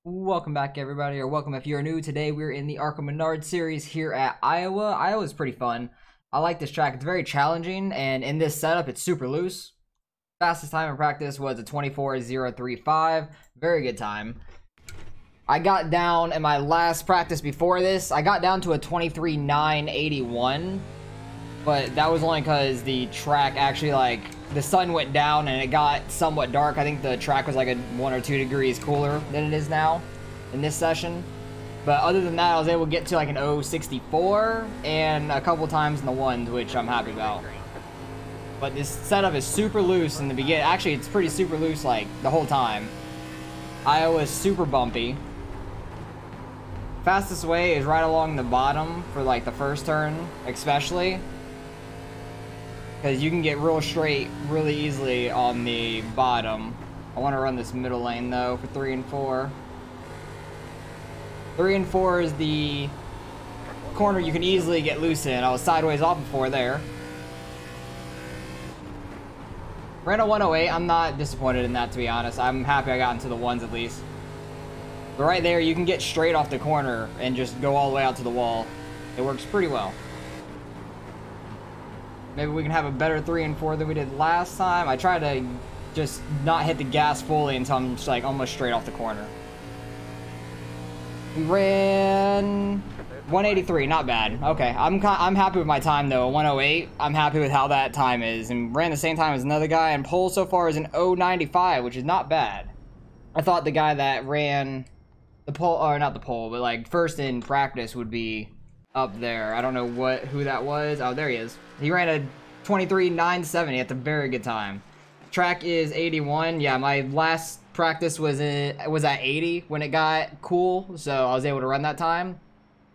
Welcome back, everybody, or welcome if you're new. Today we're in the Arca Menards series here at Iowa. Iowa's pretty fun. I like this track. It's very challenging, and in this setup, it's super loose. Fastest time in practice was a 24:035. Very good time. I got down in my last practice before this, I got down to a 23:981, but that was only because the track actually, like, the sun went down and it got somewhat dark. I think the track was like a 1 or 2 degrees cooler than it is now in this session. But other than that, I was able to get to like an 064 and a couple times in the ones, which I'm happy about. But this setup is super loose in the beginning. Actually, it's pretty super loose like the whole time. Iowa's super bumpy. Fastest way is right along the bottom for like the first turn, especially. Because you can get real straight really easily on the bottom. I want to run this middle lane though for 3 and 4. 3 and 4 is the corner you can easily get loose in. I was sideways off before there. Ran a 108. I'm not disappointed in that, to be honest. I'm happy I got into the ones at least. But right there, you can get straight off the corner and just go all the way out to the wall. It works pretty well. Maybe we can have a better 3 and 4 than we did last time. I tried to just not hit the gas fully until I'm just like almost straight off the corner. We ran 183, not bad. Okay, I'm happy with my time though. 108. I'm happy with how that time is, and ran the same time as another guy. And pole so far is an 095, which is not bad. I thought the guy that ran the pole, or not the pole, but like first in practice would be up there. I don't know who that was. Oh, there he is. He ran a 23:970 at a very good time. Track is 81. Yeah, my last practice was at 80 when it got cool, so I was able to run that time.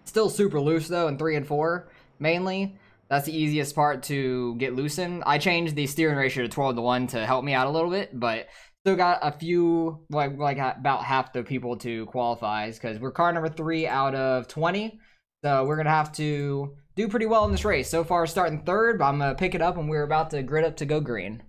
Still super loose though in 3 and 4 mainly. That's the easiest part to get loose in. I changed the steering ratio to 12:1 to help me out a little bit, but still got a few, like about half the people to qualify because we're car number 3 out of 20. So we're going to have to do pretty well in this race. So far, starting 3rd, but I'm going to pick it up and we're about to grid up to go green.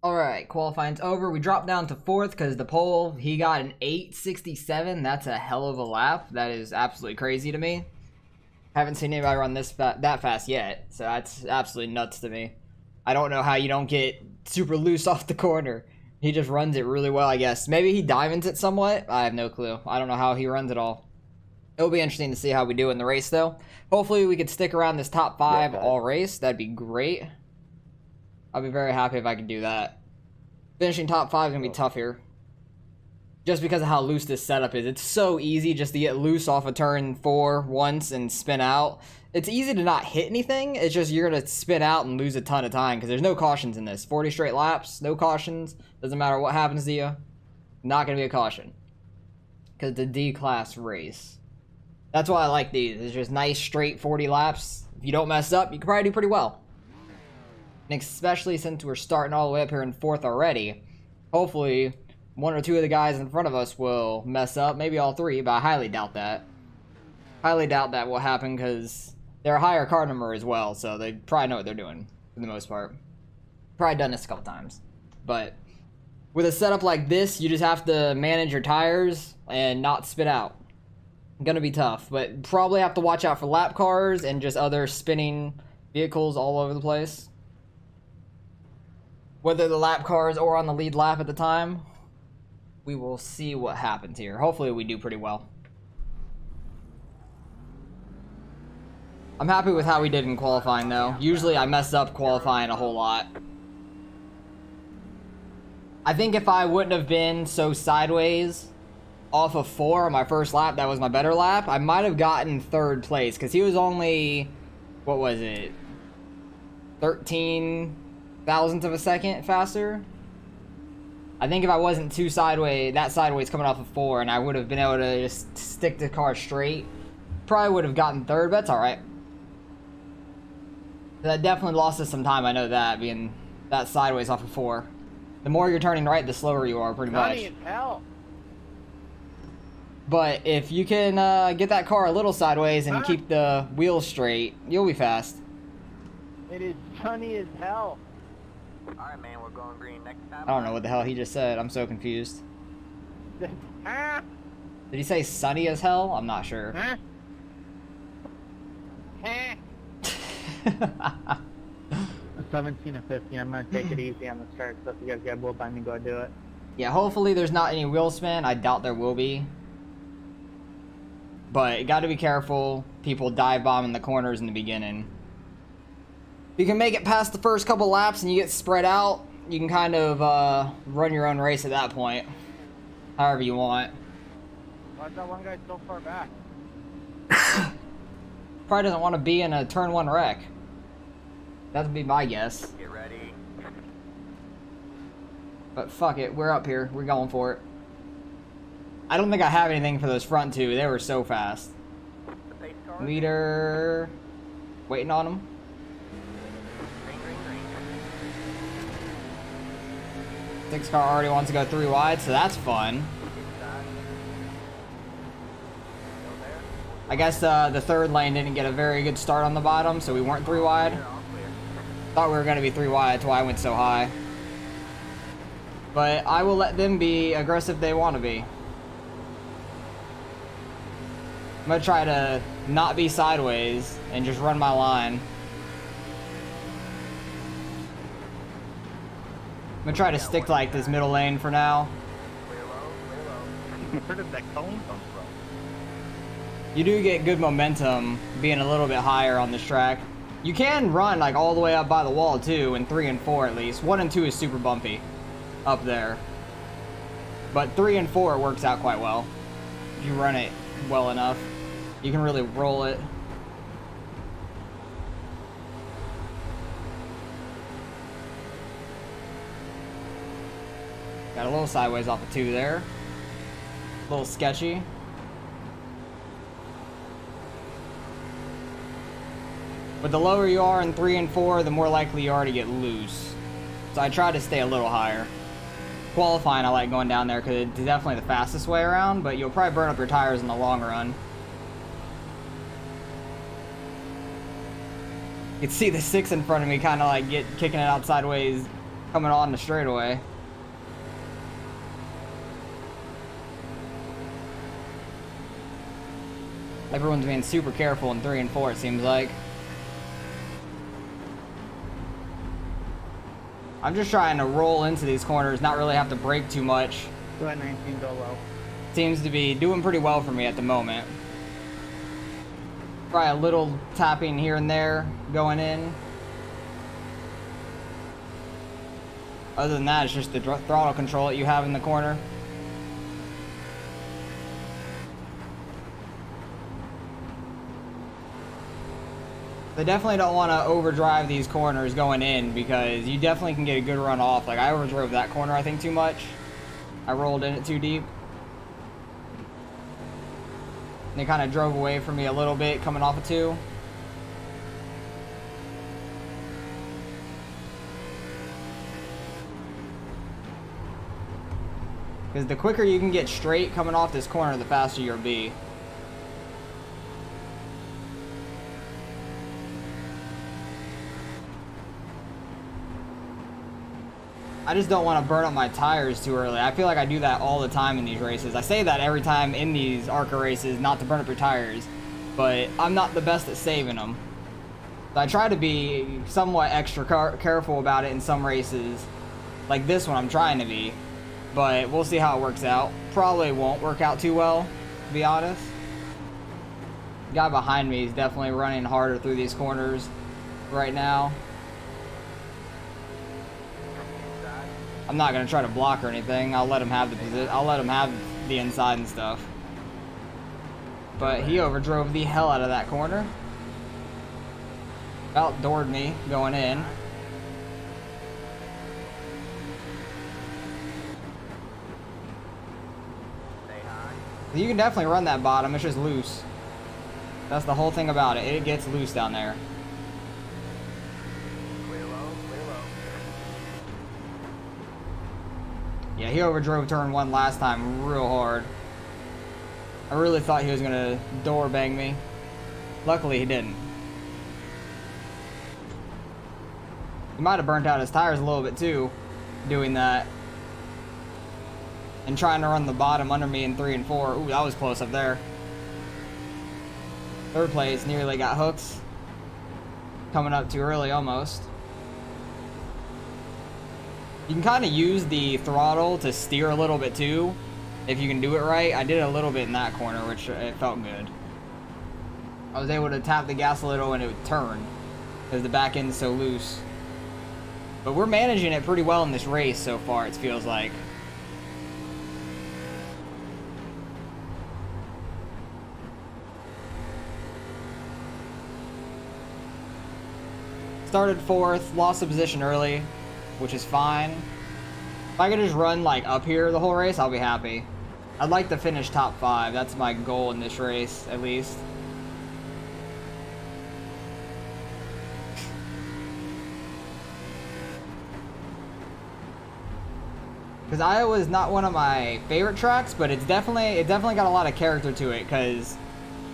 Alright, qualifying's over. We dropped down to 4th because the pole, he got an 867. That's a hell of a lap. That is absolutely crazy to me. Haven't seen anybody run that fast yet, so that's absolutely nuts to me. I don't know how you don't get super loose off the corner. He just runs it really well, I guess. Maybe he diamonds it somewhat. I have no clue. I don't know how he runs it all. It'll be interesting to see how we do in the race, though. Hopefully, we could stick around this top 5 all race. That'd be great. I'll be very happy if I could do that. Finishing top 5 is going to be tough here. Just because of how loose this setup is. It's so easy just to get loose off of turn 4 once and spin out. It's easy to not hit anything. It's just you're going to spin out and lose a ton of time because there's no cautions in this. 40 straight laps, no cautions. Doesn't matter what happens to you. Not going to be a caution. Because it's a D-class race. That's why I like these. It's just nice, straight 40 laps. If you don't mess up, you can probably do pretty well. And especially since we're starting all the way up here in 4th already. Hopefully, 1 or 2 of the guys in front of us will mess up. Maybe all 3, but I highly doubt that. Highly doubt that will happen because they're a higher car number as well. So they probably know what they're doing for the most part. Probably done this a couple times. But with a setup like this, you just have to manage your tires and not spit out. Gonna be tough, but probably have to watch out for lap cars and just other spinning vehicles all over the place. Whether the lap cars or on the lead lap at the time, we will see what happens here. Hopefully we do pretty well. I'm happy with how we did in qualifying though. Usually I mess up qualifying a whole lot. I think if I wouldn't have been so sideways off of 4 on my first lap, that was my better lap, I might have gotten 3rd place because he was only, what was it, 13 thousandths of a second faster. I think if I wasn't too sideways coming off of 4 and I would have been able to just stick the car straight, probably would have gotten 3rd, but that's alright. That definitely lost us some time, I know that, being that sideways off of 4. The more you're turning right, the slower you are, pretty much. But if you can get that car a little sideways and keep the wheels straight, you'll be fast. It is sunny as hell. Alright, man, we're going green next time. I don't know what the hell he just said. I'm so confused. Did he say sunny as hell? I'm not sure. 17 and 15. I'm gonna take it easy on the start, so if you guys get blown by me, go do it. Yeah, hopefully there's not any wheel spin. I doubt there will be. But you gotta be careful. People dive bomb in the corners in the beginning. If you can make it past the first couple laps and you get spread out, you can kind of run your own race at that point. However you want. Why is that one guy so far back? Probably doesn't want to be in a turn 1 wreck. That would be my guess. Get ready. But fuck it, we're up here. We're going for it. I don't think I have anything for those front two. They were so fast. The pace car. Leader... Waiting on them. Green, green, green. 6 car already wants to go 3 wide, so that's fun. Inside. Go there. I guess the third lane didn't get a very good start on the bottom, so we weren't 3 wide. Clear, all clear. Thought we were going to be 3 wide, that's why I went so high. But I will let them be aggressive if they want to be. I'm going to try to not be sideways and just run my line. I'm going to try to stick to like this middle lane for now. Clear low, clear low. Where did that cone come from? You do get good momentum being a little bit higher on this track. You can run like all the way up by the wall too, in 3 and 4 at least. 1 and 2 is super bumpy up there. But 3 and 4 works out quite well. If you run it well enough, you can really roll it. Got a little sideways off of 2 there. A little sketchy. But the lower you are in 3 and 4, the more likely you are to get loose. So I try to stay a little higher. Qualifying, I like going down there because it's definitely the fastest way around, but you'll probably burn up your tires in the long run. You can see the 6 in front of me kind of like kicking it out sideways, coming on the straightaway. Everyone's being super careful in 3 and 4, it seems like. I'm just trying to roll into these corners, not really have to brake too much. Go ahead, 19, go low. Seems to be doing pretty well for me at the moment. Probably a little tapping here and there going in. Other than that, it's just the throttle control that you have in the corner. They definitely don't want to overdrive these corners going in because you definitely can get a good run off. Like I overdrove that corner I think too much. I rolled in it too deep. And they kind of drove away from me a little bit coming off of 2. Because the quicker you can get straight coming off this corner, the faster you'll be. I just don't want to burn up my tires too early. I feel like I do that all the time in these races. I say that every time in these ARCA races, not to burn up your tires, but I'm not the best at saving them. So I try to be somewhat extra careful about it in some races. Like this one, I'm trying to be, but we'll see how it works out. Probably won't work out too well, to be honest. The guy behind me is definitely running harder through these corners right now. I'm not gonna try to block or anything. I'll let him have the position. I'll let him have the inside and stuff. But he overdrove the hell out of that corner. Outdoored me going in. Stay high. You can definitely run that bottom. It's just loose. That's the whole thing about it. It gets loose down there. Clear low, clear low. Yeah, he overdrove turn 1 last time real hard. I really thought he was gonna door bang me. Luckily he didn't. He might have burnt out his tires a little bit too, doing that. and trying to run the bottom under me in 3 and 4. Ooh, that was close up there. Third place, nearly got hooks. Coming up too early almost. You can kind of use the throttle to steer a little bit too, if you can do it right. I did it a little bit in that corner, which it felt good. I was able to tap the gas a little and it would turn, because the back end's so loose. But we're managing it pretty well in this race so far, it feels like. Started 4th, lost the position early, which is fine. If I could just run like up here the whole race, I'll be happy. I'd like to finish top 5. That's my goal in this race, at least. Because Iowa is not one of my favorite tracks, but it definitely got a lot of character to it, because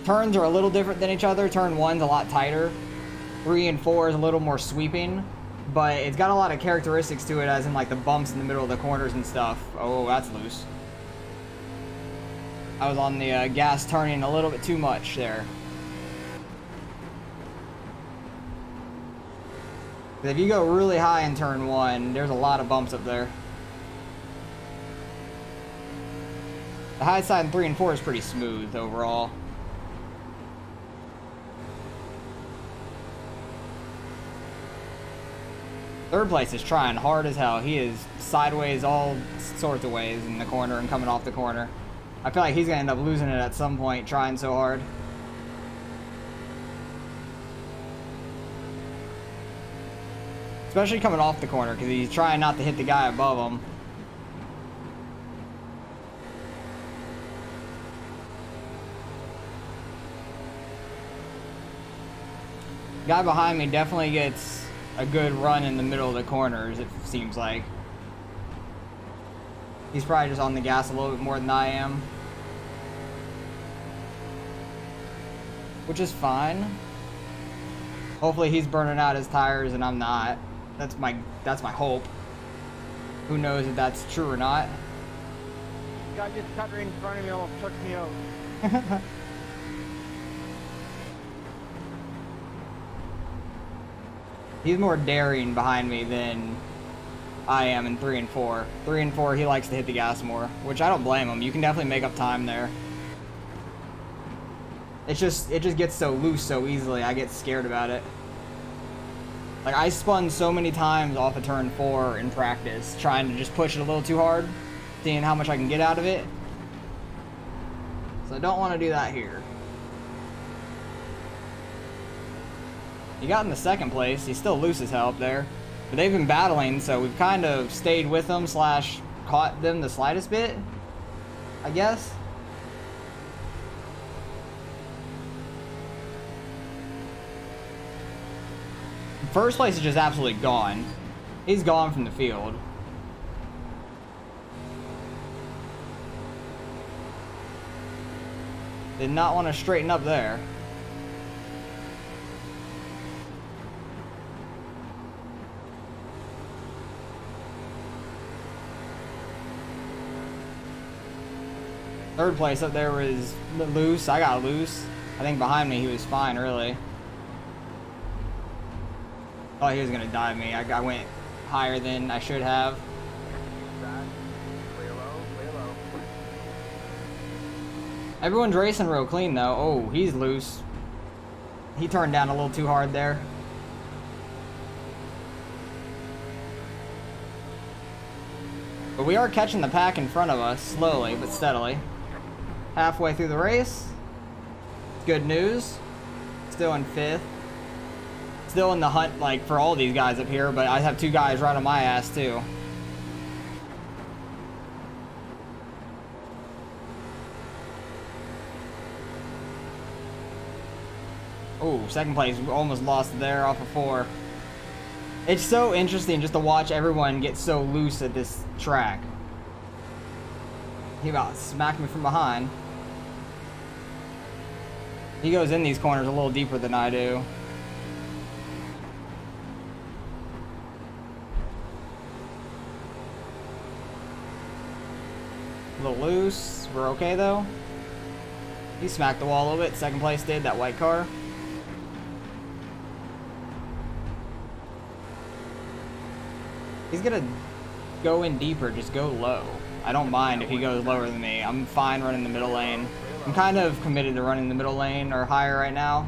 turns are a little different than each other. Turn 1's a lot tighter. 3 and 4 is a little more sweeping, but it's got a lot of characteristics to it, as in like the bumps in the middle of the corners and stuff. Oh, that's loose. I was on the gas turning a little bit too much there. If you go really high in turn 1, there's a lot of bumps up there. The high side in 3 and 4 is pretty smooth overall. Third place is trying hard as hell. He is sideways all sorts of ways in the corner and coming off the corner. I feel like he's going to end up losing it at some point, trying so hard. Especially coming off the corner, because he's trying not to hit the guy above him. Guy behind me definitely gets a good run in the middle of the corners, it seems like. He's probably just on the gas a little bit more than I am, which is fine. Hopefully he's burning out his tires and I'm not. That's my hope. Who knows if that's true or not. Guy just cut right in front of me, almost took me out. He's more daring behind me than I am in 3 and 4. 3 and 4, he likes to hit the gas more, which I don't blame him. You can definitely make up time there. It just gets so loose so easily. I get scared about it. Like, I spun so many times off of turn 4 in practice, trying to just push it a little too hard, seeing how much I can get out of it. So I don't want to do that here. He got in the 2nd place. He's still loose as hell up there. But they've been battling, so we've kind of stayed with them / caught them the slightest bit, I guess. First place is just absolutely gone. He's gone from the field. Did not want to straighten up there. Third place up there was loose. I got loose. I think behind me he was fine early. Thought he was gonna dive me. I went higher than I should have. Clear low, clear low. Everyone's racing real clean though. Oh, he's loose. He turned down a little too hard there. But we are catching the pack in front of us, slowly but steadily. Halfway through the race. Good news. Still in 5th. Still in the hunt, like, for all these guys up here, but I have 2 guys right on my ass, too. Oh, 2nd place. We almost lost there off of 4. It's so interesting just to watch everyone get so loose at this track. He about smacked me from behind. He goes in these corners a little deeper than I do. A little loose. We're okay though. He smacked the wall a little bit. Second place did, that white car. He's gonna go in deeper, just go low. I don't mind if he goes lower than me. I'm fine running the middle lane. I'm kind of committed to running the middle lane or higher right now.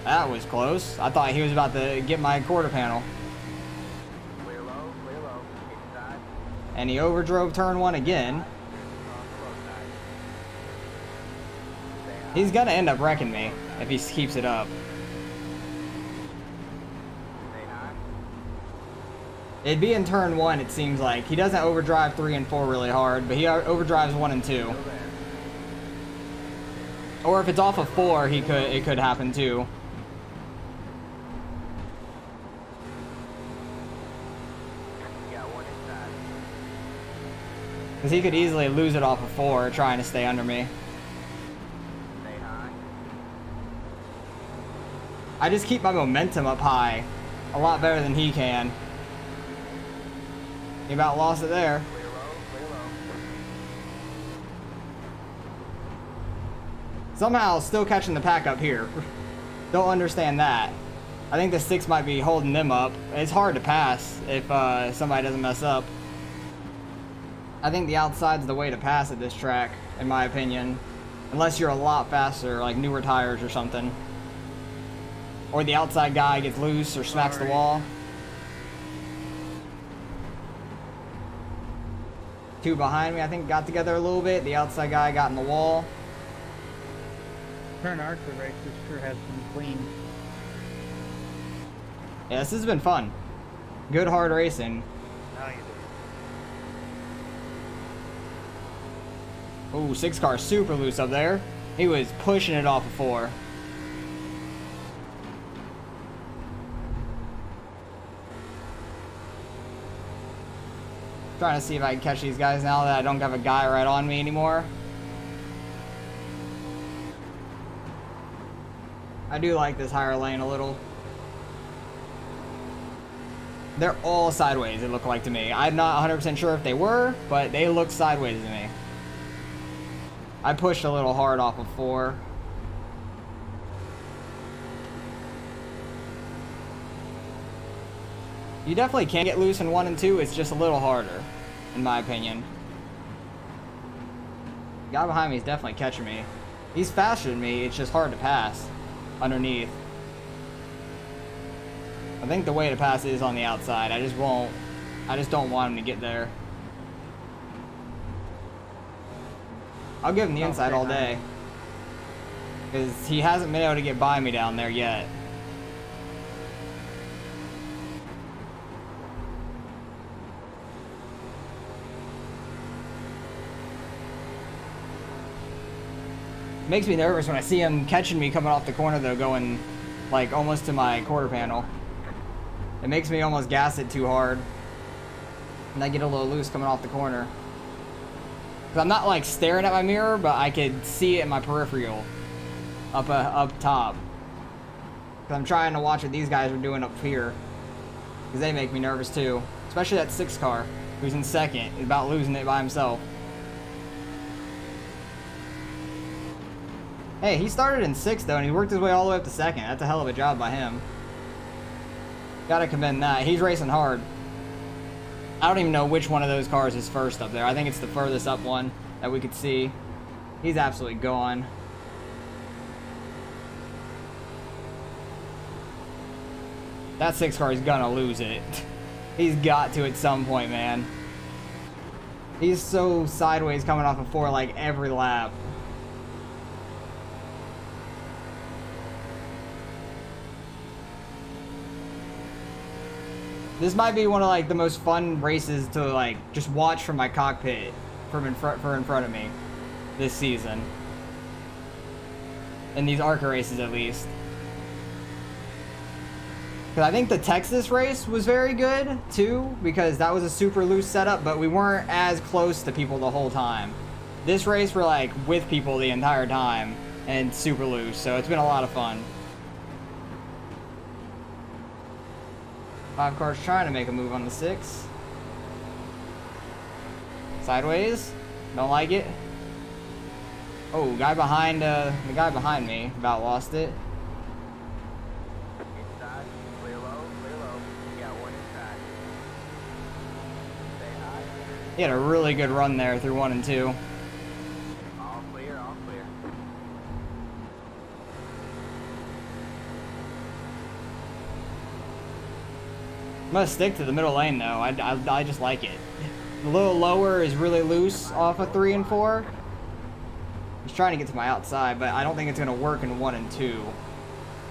That was close. I thought he was about to get my quarter panel. Clear low, inside. And he overdrove turn 1 again. He's gonna end up wrecking me if he keeps it up. It'd be in turn 1, it seems like. He doesn't overdrive 3 and 4 really hard, but he overdrives 1 and 2. Or if it's off of 4, it could happen too. Because he could easily lose it off of 4 trying to stay under me. I just keep my momentum up high. A lot better than he can. He about lost it there. Somehow still catching the pack up here. Don't understand that. I think the 6 might be holding them up. It's hard to pass if somebody doesn't mess up. I think the outside's the way to pass at this track, in my opinion. Unless you're a lot faster, like newer tires or something. Or the outside guy gets loose or smacks the wall. 2 behind me, I think, got together a little bit. The outside guy got in the wall. Turn Arca races sure has been clean. Yeah, this has been fun. Good hard racing. Now you do. Ooh, 6 car super loose up there. He was pushing it off of 4. Trying to see if I can catch these guys now that I don't have a guy right on me anymore. I do like this higher lane a little. They're all sideways, it looked like to me. I'm not 100% sure if they were, but they look sideways to me. I pushed a little hard off of 4. You definitely can get loose in 1 and 2, it's just a little harder, in my opinion. The guy behind me is definitely catching me. He's faster than me, it's just hard to pass underneath. I think the way to pass is on the outside. I just don't want him to get there. I'll give him the inside all day. Because he hasn't been able to get by me down there yet. Makes me nervous when I see him catching me coming off the corner though, going like almost to my quarter panel. It makes me almost gas it too hard. And I get a little loose coming off the corner. Cause I'm not like staring at my mirror, but I could see it in my peripheral. Up top. Cause I'm trying to watch what these guys are doing up here. Cause they make me nervous too. Especially that 6 car, who's in second, is about losing it by himself. Hey, he started in 6th though, and he worked his way all the way up to 2nd. That's a hell of a job by him. Gotta commend that. He's racing hard. I don't even know which one of those cars is first up there. I think it's the furthest up one that we could see. He's absolutely gone. That 6 car is gonna lose it. He's got to at some point, man. He's so sideways coming off of 4 like every lap. This might be one of like the most fun races to like just watch from my cockpit from in front of me this season. In these ARCA races at least. Cause I think the Texas race was very good too, because that was a super loose setup, but we weren't as close to people the whole time. This race we're like with people the entire time and super loose, so it's been a lot of fun. 5 cars trying to make a move on the 6. Sideways. Don't like it. Oh, the guy behind me about lost it. Inside, clear low, clear low. You got one inside. Stay high. He had a really good run there through 1 and 2. All clear, all clear. I'm gonna stick to the middle lane though. I just like it. A little lower is really loose off of 3 and 4. He's trying to get to my outside, but I don't think it's gonna work in 1 and 2.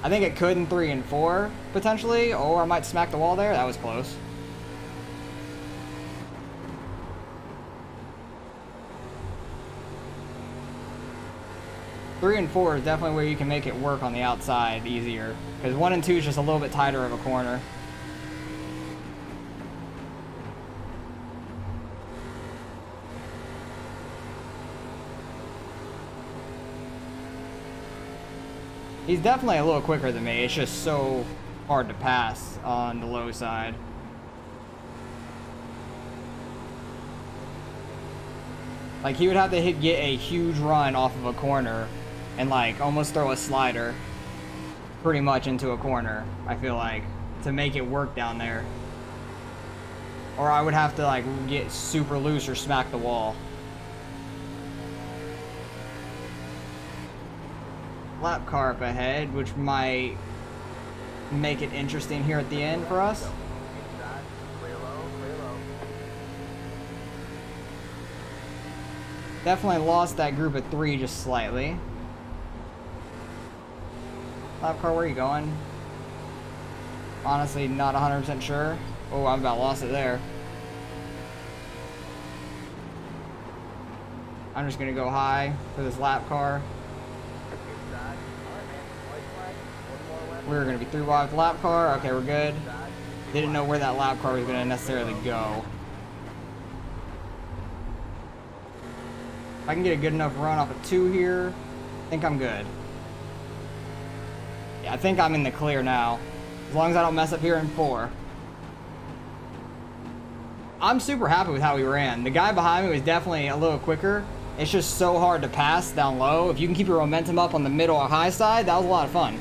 I think it could in 3 and 4 potentially, or I might smack the wall there. That was close. Three and 4 is definitely where you can make it work on the outside easier, because 1 and 2 is just a little bit tighter of a corner. He's definitely a little quicker than me. It's just so hard to pass on the low side. Like, he would have to get a huge run off of a corner and, like, almost throw a slider pretty much into a corner, I feel like, to make it work down there. Or I would have to, like, get super loose or smack the wall. Lap car up ahead, which might make it interesting here at the end for us. Inside, clear low, clear low. Definitely lost that group of 3 just slightly. Lap car, where are you going? Honestly, not 100% sure. Oh, I'm about lost it there. I'm just gonna go high for this lap car. Inside. Alright, man. White flag. One more left. We're gonna be through wide with the lap car. Okay, we're good. Didn't know where that lap car was gonna necessarily go. If I can get a good enough run off of 2 here, I think I'm good. Yeah, I think I'm in the clear now. As long as I don't mess up here in 4. I'm super happy with how we ran. The guy behind me was definitely a little quicker. It's just so hard to pass down low. If you can keep your momentum up on the middle or high side, that was a lot of fun.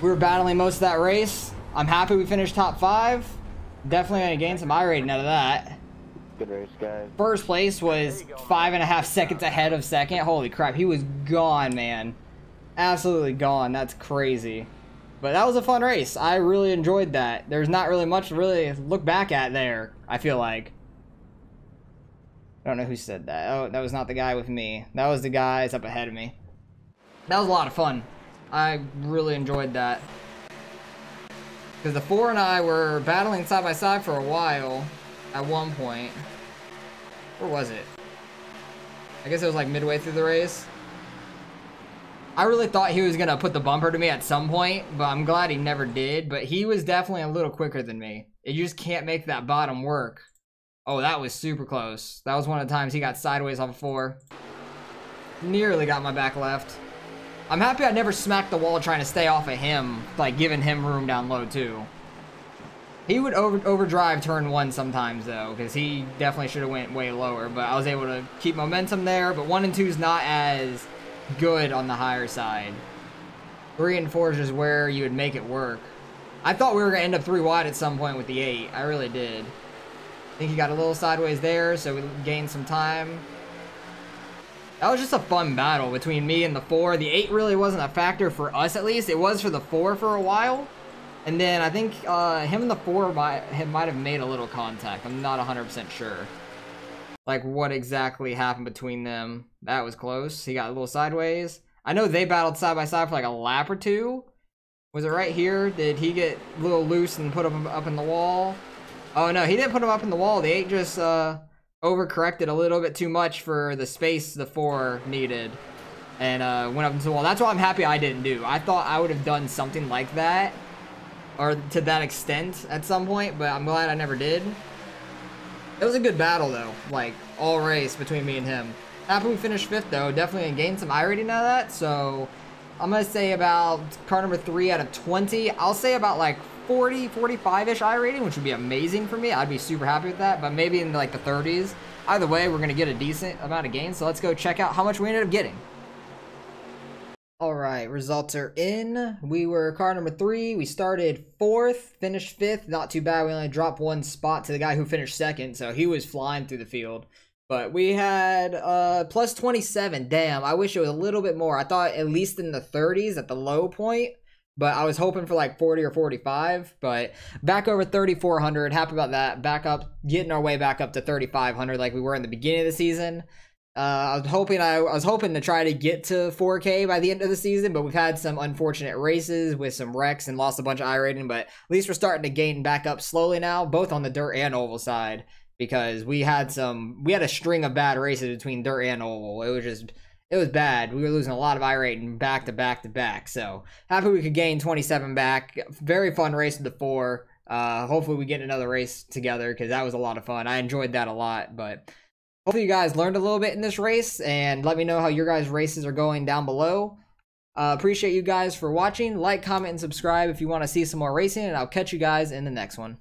We were battling most of that race. I'm happy we finished top 5. Definitely gonna gain some iRating out of that. Good race, guys. First place was 5.5 seconds ahead of second. Holy crap, he was gone, man. Absolutely gone. That's crazy. But that was a fun race. I really enjoyed that. There's not really much to really look back at there, I feel like. I don't know who said that. Oh, that was not the guy with me. That was the guys up ahead of me. That was a lot of fun. I really enjoyed that. Because the 4 and I were battling side by side for a while at one point. Where was it? I guess it was like midway through the race. I really thought he was going to put the bumper to me at some point, but I'm glad he never did. But he was definitely a little quicker than me. You just can't make that bottom work. Oh, that was super close. That was one of the times he got sideways off of 4. Nearly got my back left. I'm happy I never smacked the wall trying to stay off of him, like giving him room down low too. He would overdrive turn 1 sometimes though, because he definitely should have went way lower, but I was able to keep momentum there. But 1 and 2 is not as good on the higher side. 3 and 4 is just where you would make it work. I thought we were going to end up 3 wide at some point with the 8. I really did. I think he got a little sideways there, so we gained some time. That was just a fun battle between me and the 4. The 8 really wasn't a factor for us, at least. It was for the 4 for a while. And then I think him and the 4 might have made a little contact. I'm not 100% sure. Like, what exactly happened between them. That was close. He got a little sideways. I know they battled side by side for like a lap or 2. Was it right here? Did he get a little loose and put him up in the wall? Oh, no, he didn't put him up in the wall. The 8 just overcorrected a little bit too much for the space the 4 needed. And went up into the wall. That's what I'm happy I didn't do. I thought I would have done something like that. Or to that extent at some point, but I'm glad I never did. It was a good battle, though. Like, all race between me and him. After we finished 5th, though, definitely gained some iRating out of that. So, I'm going to say about car number 3 out of 20. I'll say about, like, 40, 45-ish iRating, which would be amazing for me. I'd be super happy with that, but maybe in like the 30s. Either way, we're going to get a decent amount of gains, so let's go check out how much we ended up getting. All right, results are in. We were car number 3. We started 4th, finished 5th. Not too bad. We only dropped 1 spot to the guy who finished 2nd, so he was flying through the field. But we had plus 27. Damn, I wish it was a little bit more. I thought at least in the 30s at the low point, but I was hoping for like 40 or 45. But back over 3,400. Happy about that. Back up, getting our way back up to 3,500 like we were in the beginning of the season. I was hoping to try to get to 4K by the end of the season, but we've had some unfortunate races with some wrecks and lost a bunch of iRating, but at least we're starting to gain back up slowly now, both on the dirt and oval side, because we had a string of bad races between dirt and oval. It was bad. We were losing a lot of iRating back to back to back. So happy we could gain 27 back. Very fun race with the 4. Hopefully we get another race together, because that was a lot of fun. I enjoyed that a lot, but hopefully you guys learned a little bit in this race, and let me know how your guys' races are going down below. Appreciate you guys for watching. Like, comment, and subscribe if you want to see some more racing, and I'll catch you guys in the next one.